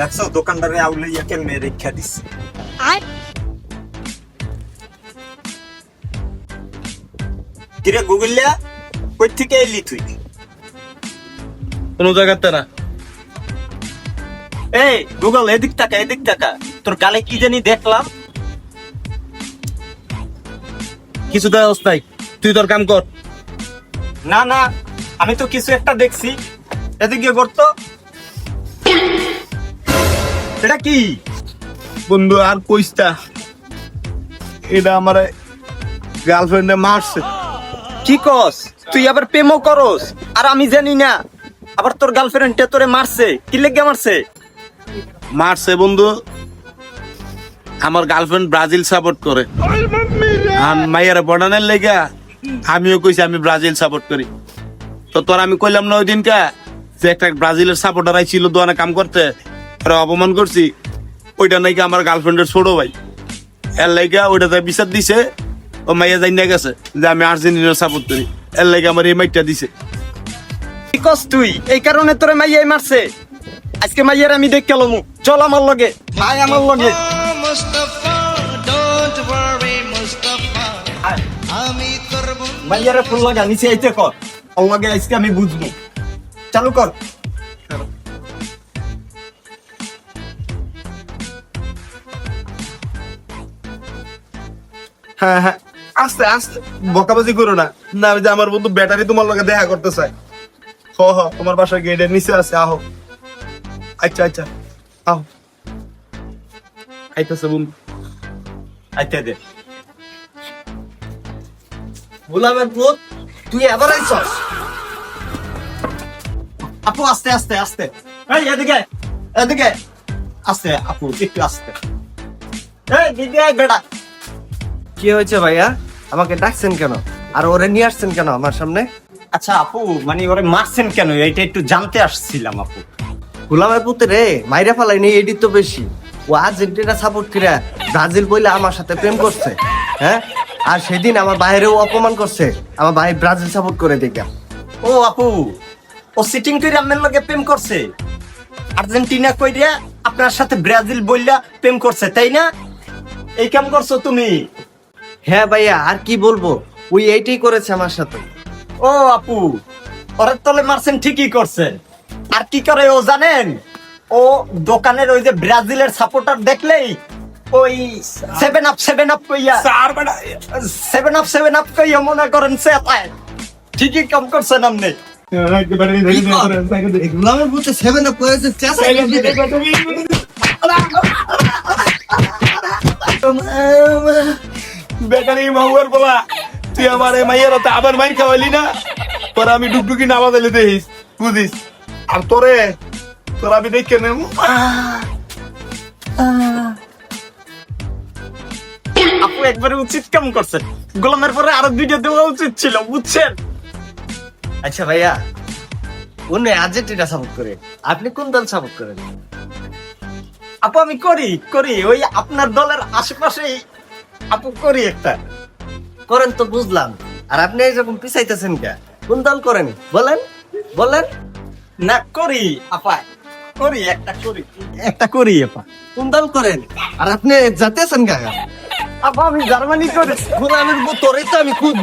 দেখছো দোকানদারে আউলাইয়া কেমনে রেখা দিচ্ছে। কিরে গুগলিয়া, কই থেকে এলি তুই? কোন জায়গাতে না। এই গুগল, এদিক তাকা, এদিক তাকা। তোর গালে কি জানি দেখলাম। কিছু দেওয়া নাই, তুই তোর কাম কর। না না, আমি তো কিছু একটা দেখছি। এদিকে করতো। এটা কি? বন্ধু আর কইস্তা, এটা আমার গার্লফ্রেন্ডে মারছে। কি কস? তুই আবার প্রেমও করস আর আমি জানি না? আবার তোর গার্লফ্রেন্ডটা তোরে মারছে? কি লেগে মারছে? মারছে বন্ধু, আমার গার্লফ্রেন্ড ব্রাজিল সাপোর্ট করে আর মাইয়ারে পড়ানোর লেগা আমিও কইছি আমি ব্রাজিল সাপোর্ট করি। তো তোর আমি কইলাম না ওই দিনকা যে একটা ব্রাজিলের সাপোর্টার ছিল দোকানে কাম করতে, ওরা অপমান করছি। ওইটা নাকি আমার গার্লফ্রেন্ডের ছোট ভাই, এর লাইগা ওইটাতে বিচার দিছে। ও মাইয়া জানিয়ে গেছে যে আমি আর্জেন্টিনার সাপোর্ট করি, এর লাইগা আমার এই মাইটটা দিছে। কি কস তুই? এই কারণে তোরে মাইয়াই মারছে? আজকে মাইয়ার আমি দেখ কেলমু। চল আমার লগে, ভাই আমার লগে। মুস্তাফা ডোন্ট ওয়ারি মুস্তাফা আমি করব মাইয়ারে ফুল লাগা নিচে আইতে কর। ওর লগে আজকে আমি বুঝবো। চালু কর। হ্যাঁ হ্যাঁ, আস্তে আস্তে, বকাবাজি করো না। না যে আমার বন্ধু ব্যাটারি তোমার লগে দেখা করতে চায়। হ হ, তোমার বাসার গেটের নিচে আছে, আহো। আচ্ছা আচ্ছা, আহো। আইতাছে বন্ধু। আইতে দে। গোলামের পুত, তুই এবার আইছস? আপু আস্তে আস্তে আস্তে। এই এদিকে, এদিকে আস্তে। আপু একটু আস্তে। এই দিদি আয় বেটা। কি হয়েছে ভাইয়া? আমাকে ডাকছেন কেন আর ওরে নিয়ে আসছেন কেন আমার সামনে? আচ্ছা আপু, মানে ওরে মারছেন কেন এইটা একটু জানতে আসছিলাম আপু। গোলামের পুত রে, মাইরা ফালাইনি এডি তো বেশি। ও আর্জেন্টিনা সাপোর্ট করে ব্রাজিল বইলে আমার সাথে প্রেম করছে, হ্যাঁ? আর সেদিন আমার বাইরেও অপমান করছে, আমার ভাই ব্রাজিল সাপোর্ট করে দেখা। ও আপু, ও সিটিং করে আপনার লগে প্রেম করছে? আর্জেন্টিনা কইরা আপনার সাথে ব্রাজিল বইলা প্রেম করছে, তাই না? এই কাম করছো তুমি? হ্যাঁ ভাইয়া, আর কি বলবো, ওই এইটাই করেছে আমার সাথে। ও আপু, ওরে তলে মারছেন ঠিকই করছেন। আর কি করে ও জানেন? ও দোকানের ওই যে ব্রাজিলের সাপোর্টার দেখলেই ওই 7 আপ কইয়া, 7 আপ কইয়া মনে করেন সে পায়। ঠিকই কাম করছেন আপনি। গোলামের পুত 7 আপ করেছে, ব্যাটারি মাহুয়ার বলা, তুই আমার এই মাইয়ের হাতে আবার মাইর খাওয়ালি না? পরে আমি ডুকডুকি নামা দিলে দেখিস, বুঝিস। আর তোরে তোর আমি দেখে নেব। আপু একবারে উচিত কাম করছেন। গোলামের পরে আরো ভিডিও দেওয়া উচিত ছিল, বুঝছেন? আচ্ছা ভাইয়া, উনি আর্জেন্টিনা সাপোর্ট করে, আপনি কোন দল সাপোর্ট করেন? আপু আমি করি করি ওই আপনার দলের আশেপাশেই আপু করি একটা। করেন তো বুঝলাম, আর আপনি এরকম পিছাইতেছেন কে? কোন দল করেন বলেন, বলেন। না করি আপা, করি একটা করি আপা। কোন দল করেন? আর আপনি যাতেছেন কে? আপা আমি জার্মানি করি। গোলামের তোরে তো আমি খুব